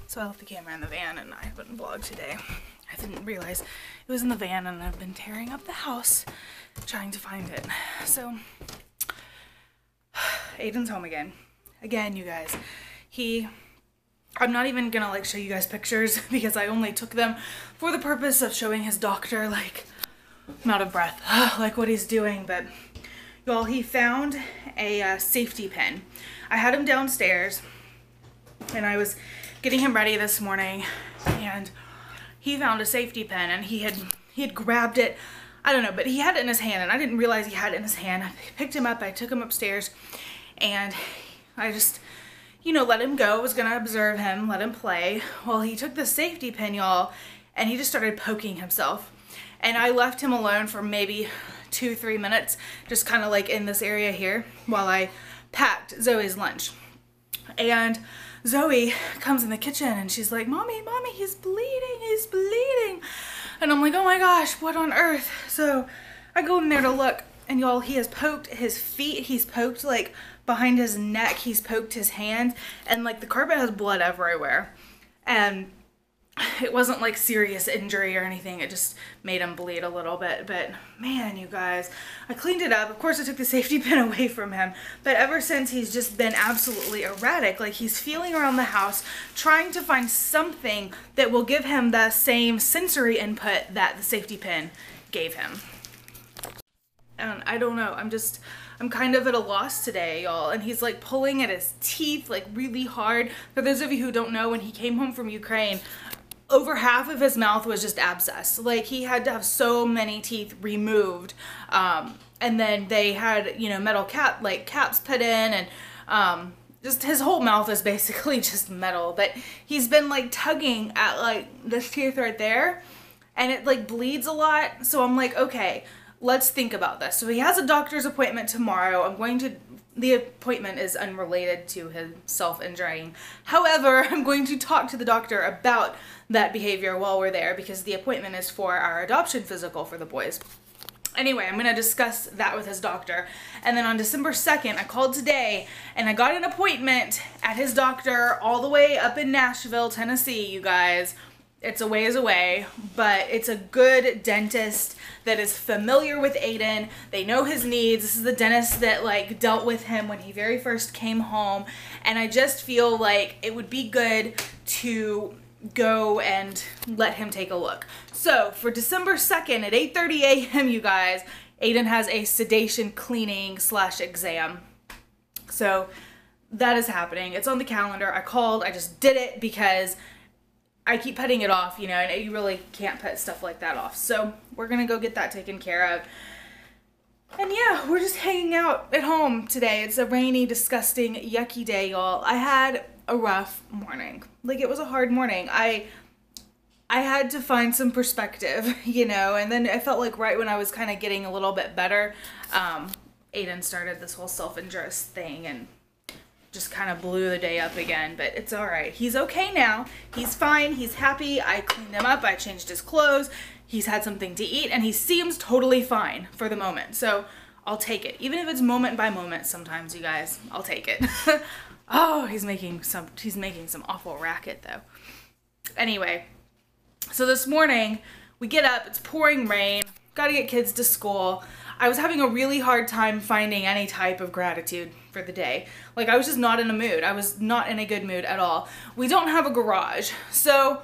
So I left the camera in the van and I couldn't vlog today. I didn't realize it was in the van and I've been tearing up the house trying to find it. So Aiden's home again. Again, you guys. I'm not even gonna like show you guys pictures because I only took them for the purpose of showing his doctor, like, I'm out of breath, like what he's doing. But y'all, he found a safety pin. I had him downstairs and I was getting him ready this morning and he found a safety pin and he had grabbed it. I don't know, but he had it in his hand and I didn't realize he had it in his hand. I picked him up, I took him upstairs and I just, you know, let him go. I was gonna observe him, let him play. Well, he took the safety pin, y'all, and he just started poking himself. And I left him alone for maybe 2-3 minutes, just kind of like in this area here while I packed Zoe's lunch. And Zoe comes in the kitchen and she's like, Mommy, he's bleeding. And I'm like, oh my gosh, what on earth? So I go in there to look and y'all, he has poked his feet, he's poked like behind his neck, he's poked his hands, and like the carpet has blood everywhere. And it wasn't like serious injury or anything, it just made him bleed a little bit. But man, you guys, I cleaned it up. Of course I took the safety pin away from him, but ever since he's just been absolutely erratic. Like he's feeling around the house trying to find something that will give him the same sensory input that the safety pin gave him. And I don't know, I'm kind of at a loss today, y'all. And he's like pulling at his teeth like really hard. For those of you who don't know, when he came home from Ukraine, over half of his mouth was just abscess. Like he had to have so many teeth removed. And then they had, you know, metal caps put in, and just his whole mouth is basically just metal. But he's been like tugging at like this tooth right there and it like bleeds a lot. So I'm like, okay, let's think about this. So he has a doctor's appointment tomorrow. The appointment is unrelated to his self-injuring. However, I'm going to talk to the doctor about that behavior while we're there because the appointment is for our adoption physical for the boys. Anyway, I'm going to discuss that with his doctor. And then on December 2nd, I called today and I got an appointment at his doctor all the way up in Nashville, Tennessee, you guys. It's a ways away, but it's a good dentist that is familiar with Aiden. They know his needs. This is the dentist that like dealt with him when he very first came home. And I just feel like it would be good to go and let him take a look. So for December 2nd at 8:30 a.m., you guys, Aiden has a sedation cleaning / exam. So that is happening. It's on the calendar. I called, I just did it because I keep putting it off, you know, and you really can't put stuff like that off. So we're gonna go get that taken care of. And yeah, we're just hanging out at home today. It's a rainy, disgusting, yucky day, y'all. I had a rough morning. Like, it was a hard morning. I had to find some perspective, you know, and then I felt like right when I was kind of getting a little bit better, Aiden started this whole self-injurious thing and just kind of blew the day up again. But it's all right. He's okay now. He's fine. He's happy. I cleaned him up. I changed his clothes. He's had something to eat and he seems totally fine for the moment. So I'll take it. Even if it's moment by moment sometimes, you guys, I'll take it. Oh, he's making some awful racket though. Anyway, so this morning we get up, it's pouring rain, gotta get kids to school. I was having a really hard time finding any type of gratitude for the day. Like, I was just not in a mood. I was not in a good mood at all. We don't have a garage. So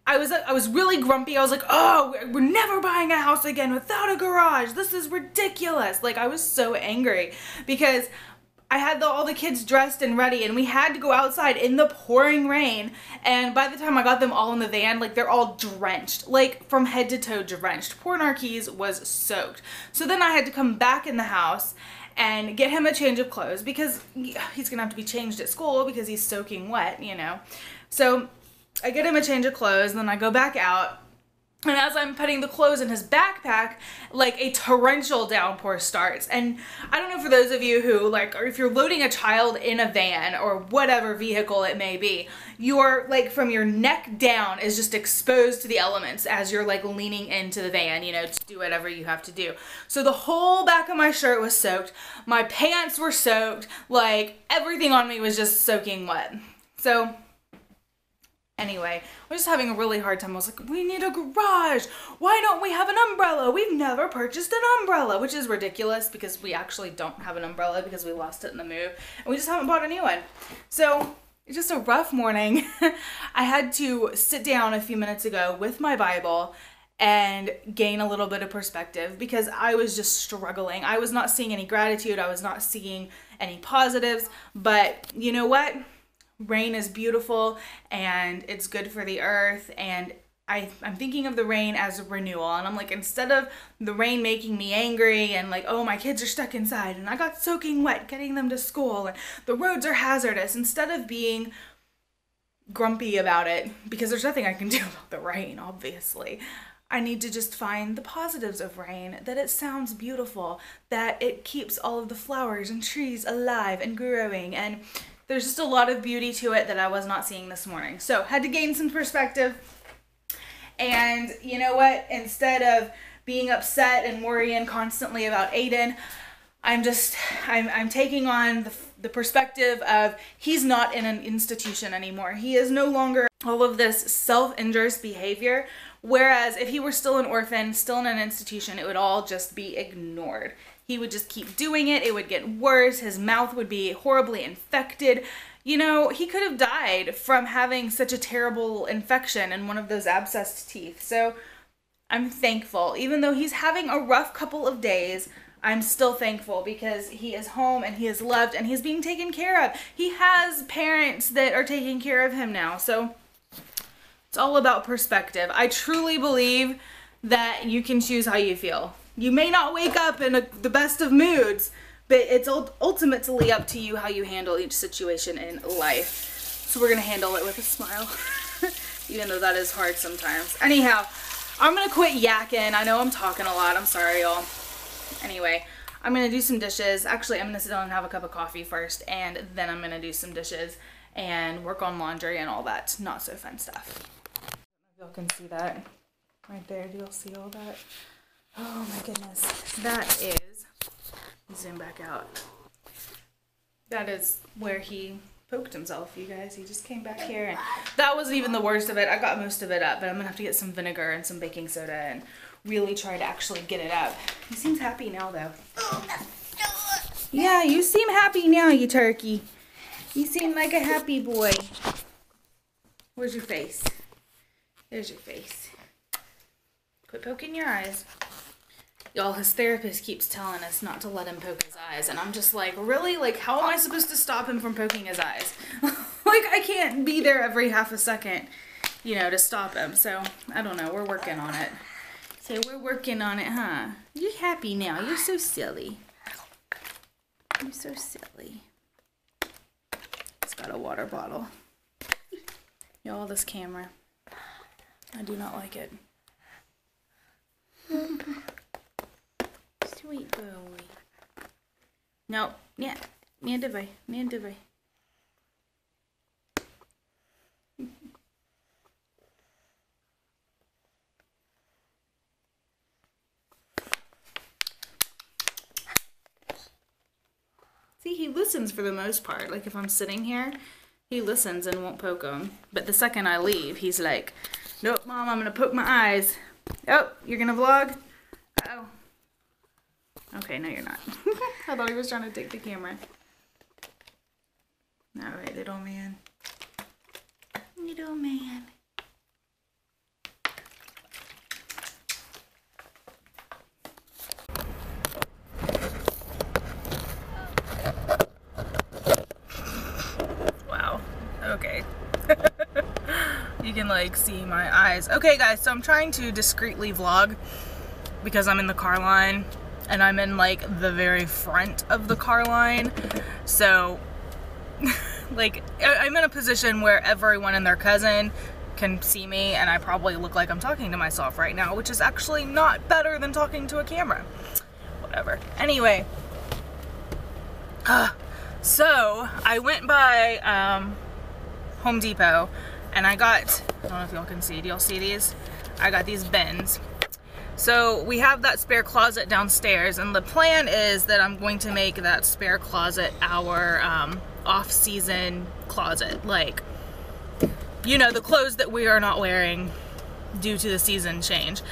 I was really grumpy. I was like, oh, we're never buying a house again without a garage. This is ridiculous. Like, I was so angry because I had all the kids dressed and ready and we had to go outside in the pouring rain. And by the time I got them all in the van, like, they're all drenched, like from head to toe drenched. Poor Narquise was soaked. So then I had to come back in the house and get him a change of clothes because he's gonna have to be changed at school because he's soaking wet, you know. So I get him a change of clothes and then I go back out. And as I'm putting the clothes in his backpack, like, a torrential downpour starts. And I don't know, for those of you who, like, or if you're loading a child in a van or whatever vehicle it may be, you're, like, from your neck down is just exposed to the elements as you're, like, leaning into the van, you know, to do whatever you have to do. So the whole back of my shirt was soaked. My pants were soaked. Like, everything on me was just soaking wet. So Anyway, I was just having a really hard time. I was like, we need a garage. Why don't we have an umbrella? We've never purchased an umbrella, which is ridiculous because we actually don't have an umbrella because we lost it in the move. And we just haven't bought a new one. So it's just a rough morning. I had to sit down a few minutes ago with my Bible and gain a little bit of perspective because I was just struggling. I was not seeing any gratitude. I was not seeing any positives. But you know what? Rain is beautiful and it's good for the earth, and I'm thinking of the rain as a renewal, and I'm like, instead of the rain making me angry and like, oh, my kids are stuck inside and I got soaking wet getting them to school and the roads are hazardous, instead of being grumpy about it, because there's nothing I can do about the rain, obviously, I need to just find the positives of rain, that it sounds beautiful, that it keeps all of the flowers and trees alive and growing, and there's just a lot of beauty to it that I was not seeing this morning. So had to gain some perspective. And you know what? Instead of being upset and worrying constantly about Aiden, I'm taking on the perspective of he's not in an institution anymore. He is no longer all of this self-injurious behavior. Whereas if he were still an orphan, still in an institution, it would all just be ignored. He would just keep doing it. It would get worse. His mouth would be horribly infected. You know, he could have died from having such a terrible infection in one of those abscessed teeth. So I'm thankful. Even though he's having a rough couple of days, I'm still thankful because he is home and he is loved and he's being taken care of. He has parents that are taking care of him now. So it's all about perspective. I truly believe that you can choose how you feel. You may not wake up in the best of moods, but it's ultimately up to you how you handle each situation in life. So we're going to handle it with a smile, even though that is hard sometimes. Anyhow, I'm going to quit yakking. I know I'm talking a lot. I'm sorry, y'all. Anyway, I'm going to do some dishes. Actually, I'm going to sit down and have a cup of coffee first, and then I'm going to do some dishes and work on laundry and all that not so fun stuff. I don't know if y'all can see that right there. Do y'all see all that? Oh my goodness. That is, zoom back out. That is where he poked himself, you guys. He just came back here, and that wasn't even the worst of it. I got most of it up, but I'm gonna have to get some vinegar and some baking soda and really try to actually get it up. He seems happy now, though. Yeah, you seem happy now, you turkey. You seem like a happy boy. Where's your face? There's your face. Quit poking your eyes. Y'all, his therapist keeps telling us not to let him poke his eyes, and I'm just like, really? Like, how am I supposed to stop him from poking his eyes? Like, I can't be there every half a second, you know, to stop him. So, I don't know. We're working on it. So, we're working on it, huh? You're happy now. You're so silly. You're so silly. It's got a water bottle. Y'all, this camera. I do not like it. Sweet boy. No, nie dawaj. See, he listens for the most part. Like, if I'm sitting here, he listens and won't poke him. But the second I leave, he's like, nope, Mom, I'm gonna poke my eyes. Oh, you're gonna vlog? Oh. Okay, no, you're not. I thought he was trying to take the camera. Alright, little man. Little man. Wow. Okay. You can, like, see my eyes. Okay, guys, so I'm trying to discreetly vlog because I'm in the car line. And I'm in, like, the very front of the car line. So, like, I'm in a position where everyone and their cousin can see me, and I probably look like I'm talking to myself right now, which is actually not better than talking to a camera. Whatever. Anyway. So, I went by Home Depot, and I got, I don't know if y'all can see, do y'all see these? I got these bins. So we have that spare closet downstairs, and the plan is that I'm going to make that spare closet our off-season closet. Like, you know, the clothes that we are not wearing due to the season change.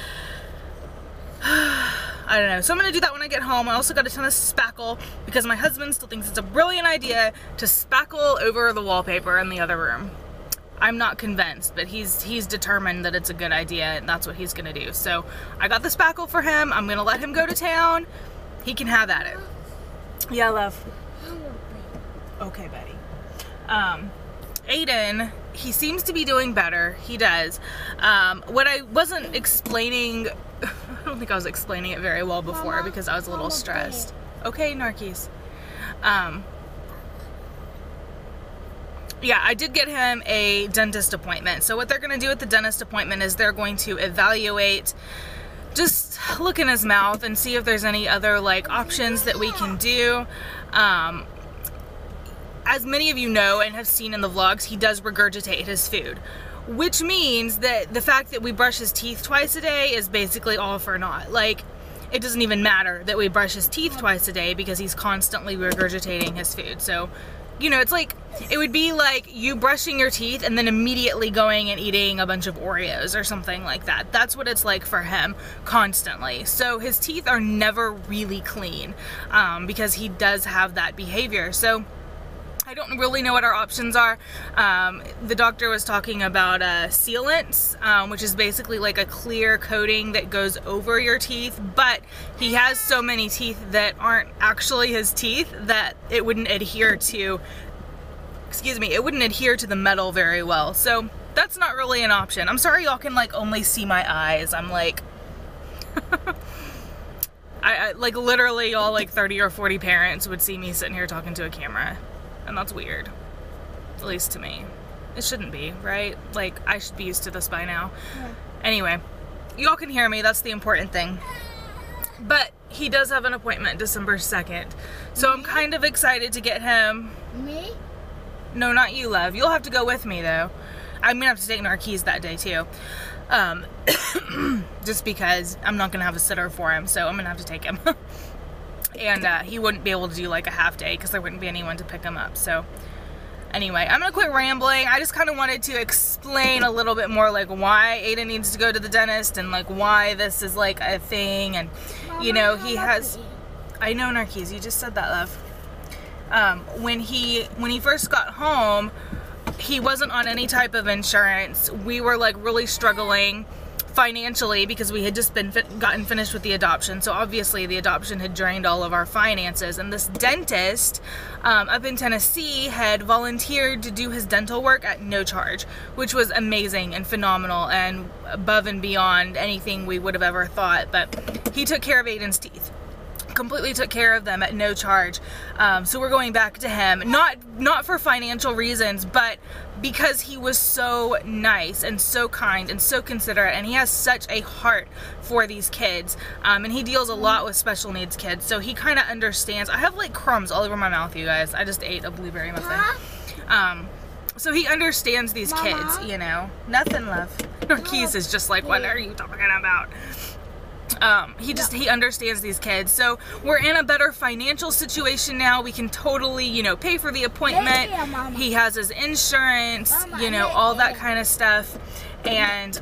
I don't know. So I'm going to do that when I get home. I also got a ton of spackle because my husband still thinks it's a brilliant idea to spackle over the wallpaper in the other room. I'm not convinced, but he's determined that it's a good idea and that's what he's going to do. So I got the spackle for him. I'm going to let him go to town. He can have at it. Yeah, love. Okay, buddy. Aiden, he seems to be doing better. He does. What I wasn't explaining, I don't think I was explaining it very well before, Mama, because I was a little stressed. Okay, Narkis. Yeah, I did get him a dentist appointment. So what they're going to do at the dentist appointment is they're going to evaluate, just look in his mouth and see if there's any other like options that we can do. As many of you know and have seen in the vlogs, he does regurgitate his food, which means that the fact that we brush his teeth twice a day is basically all for naught. Like, it doesn't even matter that we brush his teeth twice a day because he's constantly regurgitating his food. So, you know, it's like, it would be like you brushing your teeth and then immediately going and eating a bunch of Oreos or something like that. That's what it's like for him constantly. So his teeth are never really clean because he does have that behavior. So I don't really know what our options are. The doctor was talking about sealants, which is basically like a clear coating that goes over your teeth, but he has so many teeth that aren't actually his teeth that it wouldn't adhere to, excuse me, it wouldn't adhere to the metal very well. So that's not really an option. I'm sorry y'all can like only see my eyes. I'm like, I like literally all like 30 or 40 parents would see me sitting here talking to a camera. And that's weird, at least to me. It shouldn't be, right? Like, I should be used to this by now. Yeah. Anyway, y'all can hear me, that's the important thing. But he does have an appointment December 2nd. So I'm kind of excited to get him. Me? No, not you, love. You'll have to go with me, though. I'm gonna have to take Narkis that day, too. Just because I'm not gonna have a sitter for him, so I'm gonna have to take him. And he wouldn't be able to do like a half day because there wouldn't be anyone to pick him up. So anyway, I'm gonna quit rambling. I just kind of wanted to explain a little bit more like why Aiden needs to go to the dentist and like why this is like a thing. And you know, he has, I know Narkis, you just said that, love. When he first got home, he wasn't on any type of insurance. We were like really struggling financially because we had just gotten finished with the adoption. So obviously the adoption had drained all of our finances, and this dentist up in Tennessee had volunteered to do his dental work at no charge, which was amazing and phenomenal and above and beyond anything we would have ever thought. But he took care of Aiden's teeth, completely took care of them at no charge. So we're going back to him, not for financial reasons, but because he was so nice and so kind and so considerate, and he has such a heart for these kids, and he deals a lot with special needs kids, so he kind of understands. I have like crumbs all over my mouth, you guys. I just ate a blueberry muffin. So he understands these kids, you know. Nothing, love. Narkis is just like, what are you talking about? He understands these kids. So we're in a better financial situation now. We can totally, you know, pay for the appointment. He has his insurance, you know, all that kind of stuff. And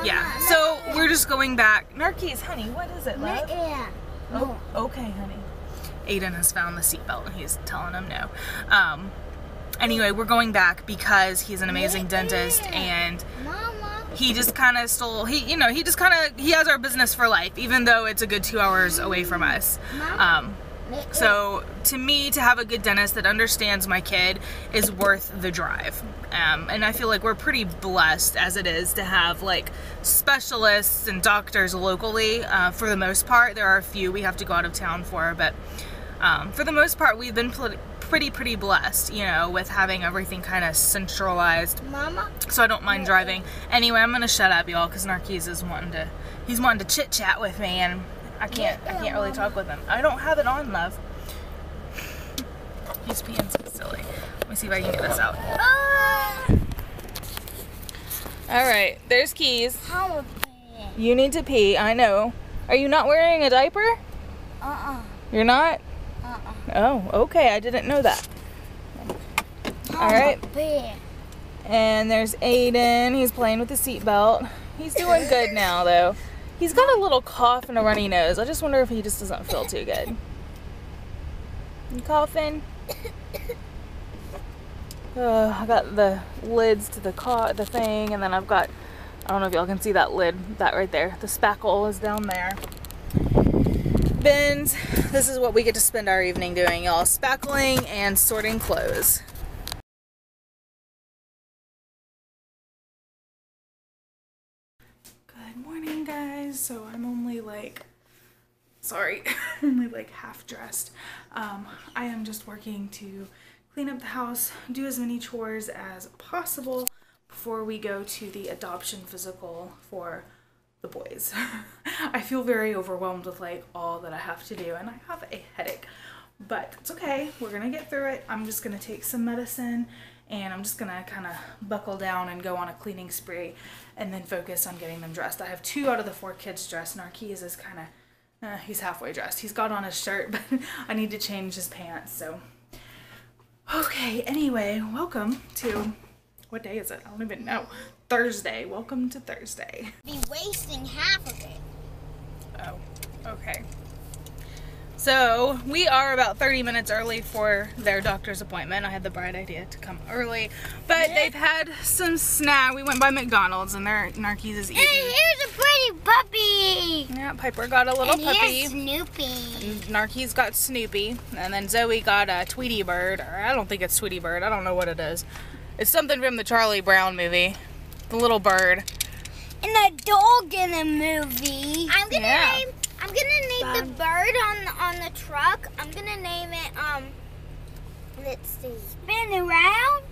yeah, so we're just going back. Narkis, honey, what is it, love? Oh, okay, honey. Aiden has found the seatbelt and he's telling him no. Anyway, we're going back because he's an amazing dentist, and he just kind of he has our business for life, even though it's a good 2 hours away from us. So to me, to have a good dentist that understands my kid is worth the drive. And I feel like we're pretty blessed as it is to have like specialists and doctors locally. For the most part, there are a few we have to go out of town for, but for the most part, we've been pretty blessed, you know, with having everything kind of centralized. Mama? So I don't mind driving. Anyway, I'm gonna shut up, y'all, because Narkis is wanting to chit chat with me, and I can't really talk with him. I don't have it on, love. He's being so silly. Let me see if I can get this out. All right, there's Keys. You need to pee. I know. Are you not wearing a diaper? You're not? Oh, okay. I didn't know that. All right. And there's Aiden. He's playing with the seatbelt. He's doing good now, though. He's got a little cough and a runny nose. I just wonder if he just doesn't feel too good. You coughing? I got the lids to the thing, and then I've got, I don't know if y'all can see that lid, that right there. The spackle is down there. Bins, this is what we get to spend our evening doing, y'all. Spackling and sorting clothes. Good morning, guys. So I'm only like, sorry, only like half dressed. I am just working to clean up the house, do as many chores as possible before we go to the adoption physical for the boys. I feel very overwhelmed with like all that I have to do, and I have a headache, but it's okay. We're gonna get through it. I'm just gonna take some medicine, and I'm just gonna kind of buckle down and go on a cleaning spree and then focus on getting them dressed. I have 2 out of the 4 kids dressed. Narkees is kind of, he's halfway dressed. He's got on his shirt, but I need to change his pants, so. Okay, anyway, welcome to, what day is it? I don't even know. Thursday. Welcome to Thursday. Be wasting half of it. Oh, okay. So, we are about 30 minutes early for their doctor's appointment. I had the bright idea to come early, but they've had some snack. We went by McDonald's, and Narkees is eating. Hey, here's a pretty puppy! Yeah, Piper got a little puppy. Here's Snoopy. And Narkees got Snoopy, and then Zoe got a Tweety Bird, or I don't think it's Tweety Bird. I don't know what it is. It's something from the Charlie Brown movie. The little bird. And a dog in a movie. I'm gonna name the bird on the truck. I'm gonna name it let's see. Spin around.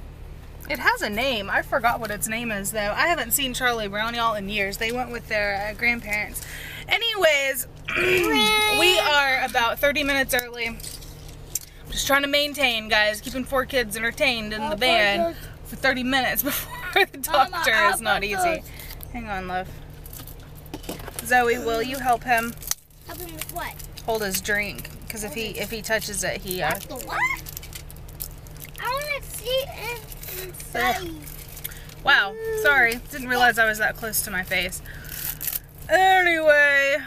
It has a name. I forgot what its name is though. I haven't seen Charlie Brown y'all in years. They went with their grandparents. Anyways, we are about 30 minutes early. I'm just trying to maintain, guys, keeping 4 kids entertained in the van for 30 minutes before the doctor is not easy. Hang on, love. Zoe, will you help him? Help him with what? Hold his drink, because if he touches it, he The what? I want to see it inside. Wow, sorry, didn't realize I was that close to my face. Anyway,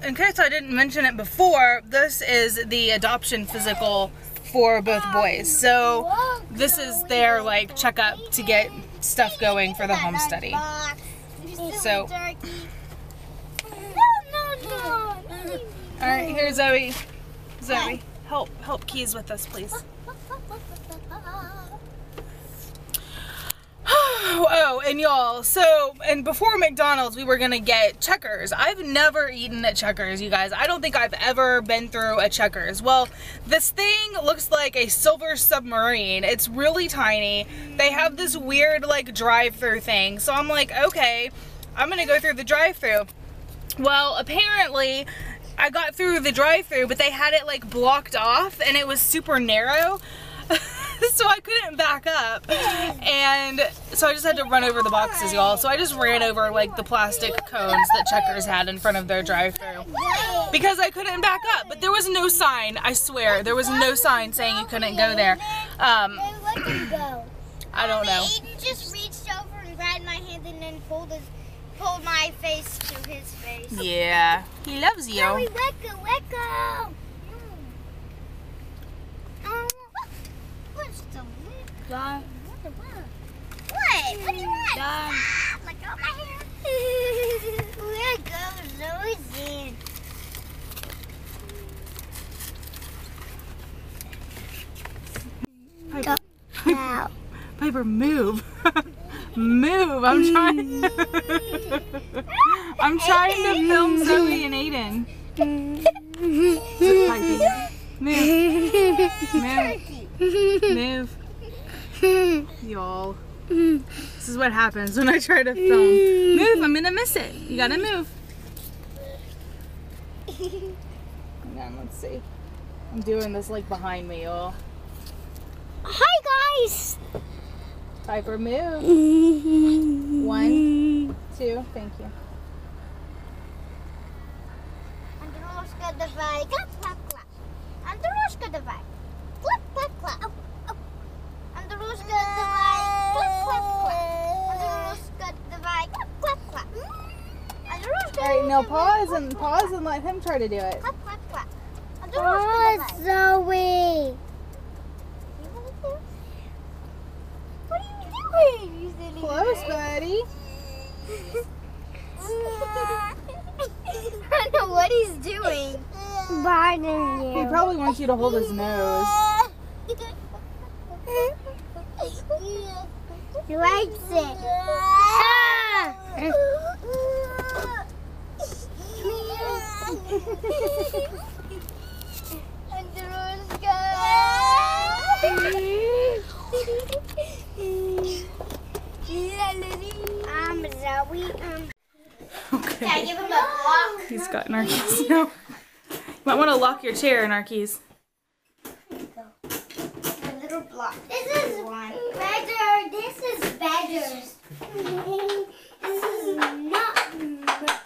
in case I didn't mention it before, this is the adoption physical for both boys. So this is their like checkup to get stuff going for the home study. So, all right, here, Zoe. Zoe, help Keys with us, please. Oh, and y'all, so, and before McDonald's, we were gonna get Checkers. I've never eaten at Checkers, you guys. I don't think I've ever been through a Checkers. Well, this thing looks like a silver submarine. It's really tiny. They have this weird, like, drive-through thing. So I'm like, okay, I'm gonna go through the drive-through. Well, apparently, I got through the drive-through, but they had it, like, blocked off, and it was super narrow. So I couldn't back up, and so I just had to run over the boxes, y'all. So I just ran over like the plastic cones that Checkers had in front of their drive-thru because I couldn't back up. But there was no sign, I swear, there was no sign saying you couldn't go there. I don't know. Aiden just reached over and grabbed my hand and then pulled my face to his face. Yeah, he loves you. Zoe, wacko. Done. What? What do you want? Done. Let go of my hand. Where goes Zoe's in? Piper, Piper, move. Move. I'm trying. I'm trying to film Zoe and Aiden. Move. Y'all. This is what happens when I try to film. Move, I'm gonna miss it. You gotta move. Hang on, let's see. I'm doing this like behind me, y'all. Hi, guys. Piper, move. 1, 2, thank you. Andrushka, давай. Clap, clap, clap. Andrushka, давай. Clap, clap, clap. Andrushka, давай. Clap, clap, No, pause and let him try to do it. Oh, Zoe. What are you doing? Close, buddy. I don't know what he's doing. Biting you. He probably wants you to hold his nose. He likes it. Zoe. Okay. Yeah, give him a block. He's got Narkees now. You might want to lock your chair, Narkees. A little block. This is one. Better. This is better. This is not much.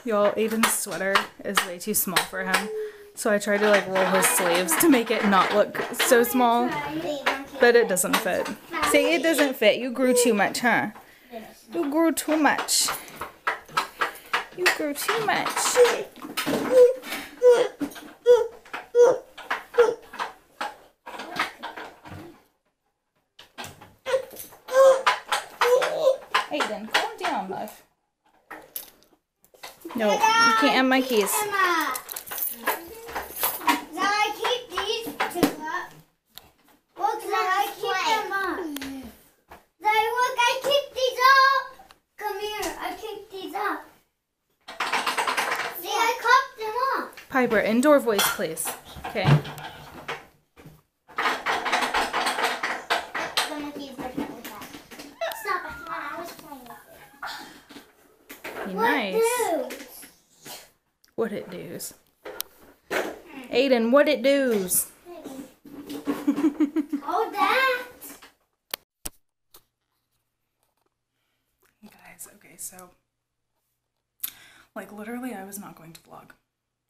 Y'all, Aiden's sweater is way too small for him. So I tried to like roll his sleeves to make it not look so small. But it doesn't fit. See, it doesn't fit. You grew too much, huh? You grew too much. You grew too much. Aiden, calm down, love. No, you can't have my keys. Piper, indoor voice, please. Okay. Be nice. What it does? Aiden, what it does? Hold that. You guys, okay, so like literally I was not going to vlog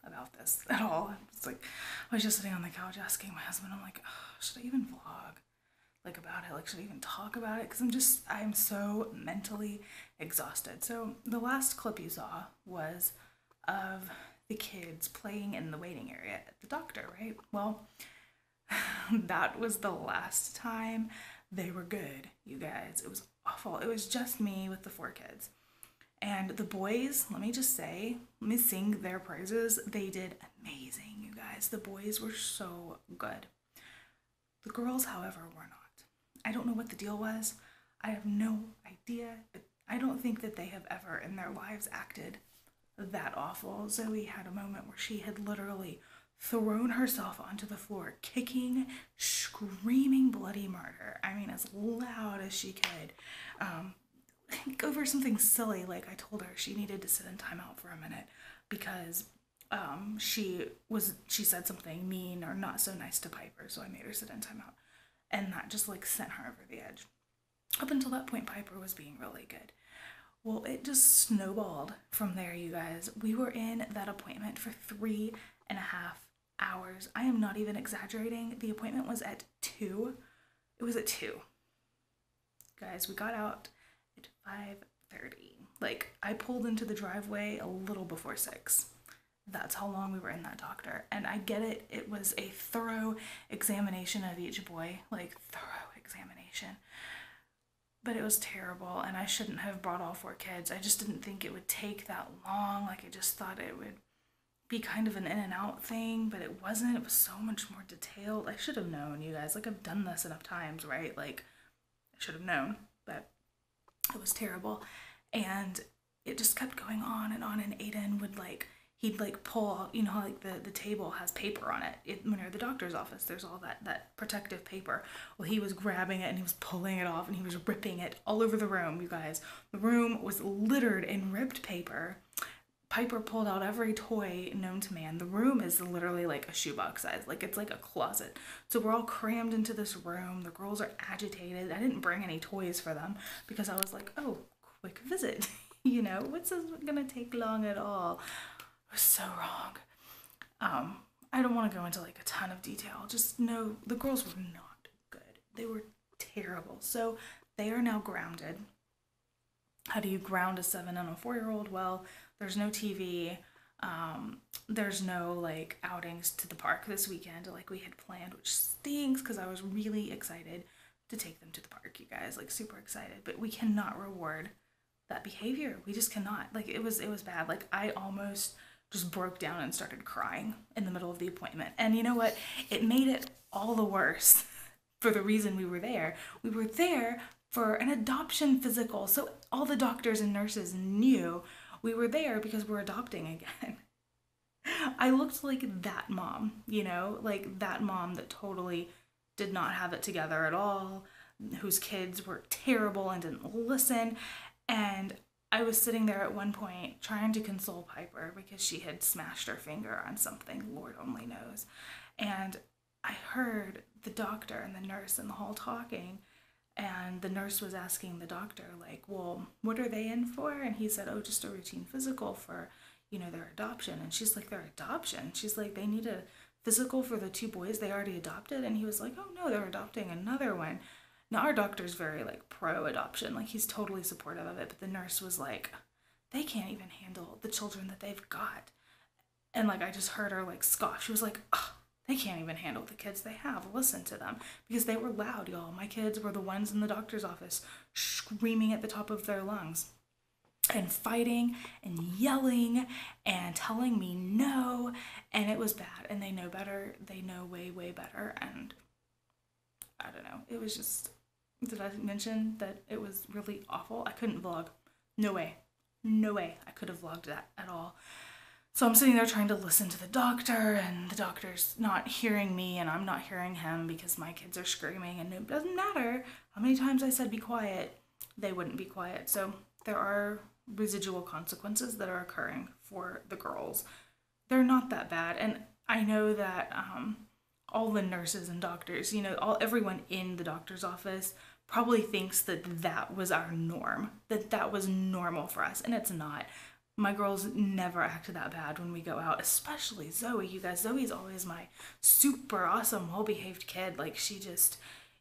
about this at all. It's like I was just sitting on the couch asking my husband, I'm like, oh, should I even vlog like about it? Like, should I even talk about it? Because I'm so mentally exhausted. So the last clip you saw was of the kids playing in the waiting area at the doctor, right? Well, that was the last time they were good, you guys. It was awful. It was just me with the 4 kids. And the boys, let me sing their praises. They did amazing, you guys. The boys were so good. The girls, however, were not. I don't know what the deal was. I have no idea. But I don't think that they have ever in their lives acted that awful. Zoe had a moment where she had literally thrown herself onto the floor, kicking, screaming bloody murder. I mean, as loud as she could. Over something silly, like I told her she needed to sit in timeout for a minute because she said something mean or not so nice to Piper, so I made her sit in timeout, and that just like sent her over the edge. Up until that point, Piper was being really good. Well, it just snowballed from there, you guys. We were in that appointment for 3.5 hours. I am not even exaggerating. The appointment was at 2. It was at 2. Guys, we got out at 5:30. Like, I pulled into the driveway a little before 6. That's how long we were in that doctor. And I get it. It was a thorough examination of each boy. Like, thorough examination. But it was terrible, and I shouldn't have brought all 4 kids. I just didn't think it would take that long. Like, I just thought it would be kind of an in and out thing, but it wasn't. It was so much more detailed. I should have known, you guys. Like, I've done this enough times, right? Like, I should have known, but it was terrible. And it just kept going on, and Aiden would, like, he'd, like, pull, you know how, like, the table has paper on it. When you're at the doctor's office, there's all that protective paper. Well, he was grabbing it, and he was pulling it off, and he was ripping it all over the room, you guys. The room was littered in ripped paper. Piper pulled out every toy known to man. The room is literally like a shoebox size. Like, it's like a closet. So we're all crammed into this room. The girls are agitated. I didn't bring any toys for them because I was like, oh, quick visit. You know, what's this gonna take long at all? It was so wrong. I don't want to go into like a ton of detail. Just know the girls were not good. They were terrible. So they are now grounded. how do you ground a 7 and a 4-year-old? Well, there's no TV. There's no like outings to the park this weekend like we had planned, which stinks because I was really excited to take them to the park, you guys, like super excited. But we cannot reward that behavior. We just cannot. Like it was bad. Like I almost just broke down and started crying in the middle of the appointment. And you know what? It made it all the worse for the reason we were there. We were there for an adoption physical. So all the doctors and nurses knew we were there because we're adopting again. I looked like that mom, you know, like that mom that totally did not have it together at all, whose kids were terrible and didn't listen. And I was sitting there at one point trying to console Piper because she had smashed her finger on something, Lord only knows. And I heard the doctor and the nurse in the hall talking, and the nurse was asking the doctor, like, well, what are they in for? And he said, oh, just a routine physical for, you know, their adoption. And she's like, their adoption? She's like, they need a physical for the 2 boys they already adopted? And he was like, oh, no, they're adopting another one. Now, our doctor's very, like, pro-adoption. Like, he's totally supportive of it. But the nurse was like, they can't even handle the children that they've got. And, like, I just heard her, like, scoff. She was like, oh, they can't even handle the kids they have. Listen to them. Because they were loud, y'all. My kids were the ones in the doctor's office screaming at the top of their lungs and fighting and yelling and telling me no. And it was bad. And they know better. They know way, way better. And I don't know. It was just... Did I mention that it was really awful? I couldn't vlog. No way. No way I could have vlogged that at all. So I'm sitting there trying to listen to the doctor, and the doctor's not hearing me, and I'm not hearing him because my kids are screaming, and it doesn't matter how many times I said be quiet, they wouldn't be quiet. So there are residual consequences that are occurring for the girls. They're not that bad, and I know that all the nurses and doctors, you know, everyone in the doctor's office probably thinks that that was our norm, that that was normal for us, and it's not. My girls never act that bad when we go out, especially Zoe, you guys. Zoe's always my super awesome, well-behaved kid. Like, she just,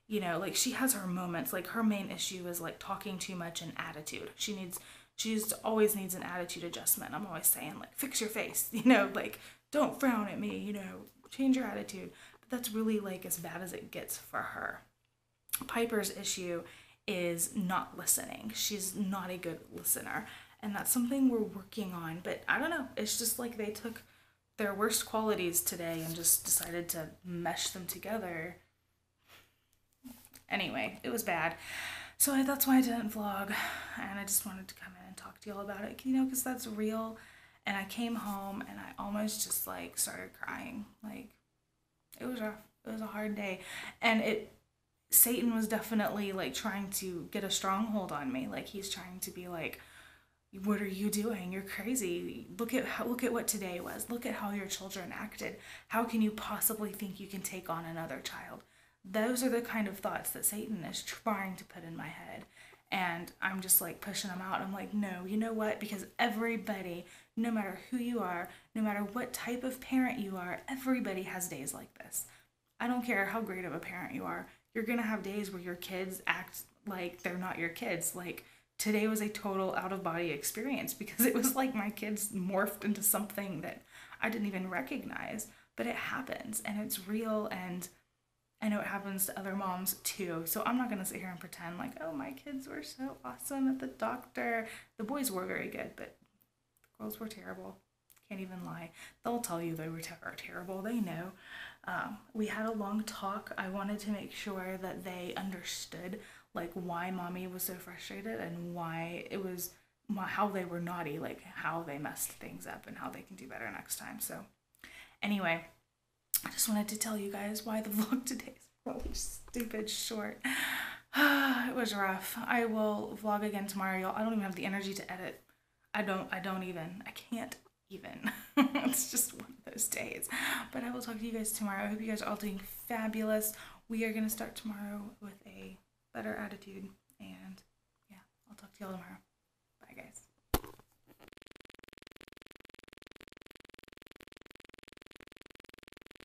you know, like, she has her moments. Like, her main issue is, like, talking too much and attitude. She just always needs an attitude adjustment. I'm always saying, like, fix your face, you know, like, don't frown at me, you know, change your attitude. But that's really, like, as bad as it gets for her. Piper's issue is not listening. She's not a good listener. And that's something we're working on. But I don't know. It's just like they took their worst qualities today and just decided to mesh them together. Anyway, it was bad. So that's why I didn't vlog. And I just wanted to come in and talk to y'all about it, you know, because that's real. And I came home and I almost just, like, started crying. Like, it was rough. It was a hard day. And Satan was definitely, like, trying to get a stronghold on me. Like, he's trying to be like, what are you doing? You're crazy. Look at what today was. Look at how your children acted. How can you possibly think you can take on another child? Those are the kind of thoughts that Satan is trying to put in my head. And I'm just, like, pushing them out. I'm like, no, you know what? Because everybody, no matter who you are, no matter what type of parent you are, everybody has days like this. I don't care how great of a parent you are. You're going to have days where your kids act like they're not your kids. Like, today was a total out-of-body experience because it was like my kids morphed into something that I didn't even recognize. But it happens, and it's real, and I know it happens to other moms too. So I'm not going to sit here and pretend like, oh, my kids were so awesome at the doctor. The boys were very good, but the girls were terrible. Can't even lie. They'll tell you they were terrible. They know. We had a long talk. I wanted to make sure that they understood, like, why mommy was so frustrated and why it was, how they were naughty, like how they messed things up and how they can do better next time. So anyway, I just wanted to tell you guys why the vlog today is probably stupid short. It was rough. I will vlog again tomorrow, y'all. I don't even have the energy to edit. I can't even. It's just one of those days. But I will talk to you guys tomorrow. I hope you guys are all doing fabulous. We are going to start tomorrow with a better attitude. And yeah, I'll talk to y'all tomorrow. Bye, guys.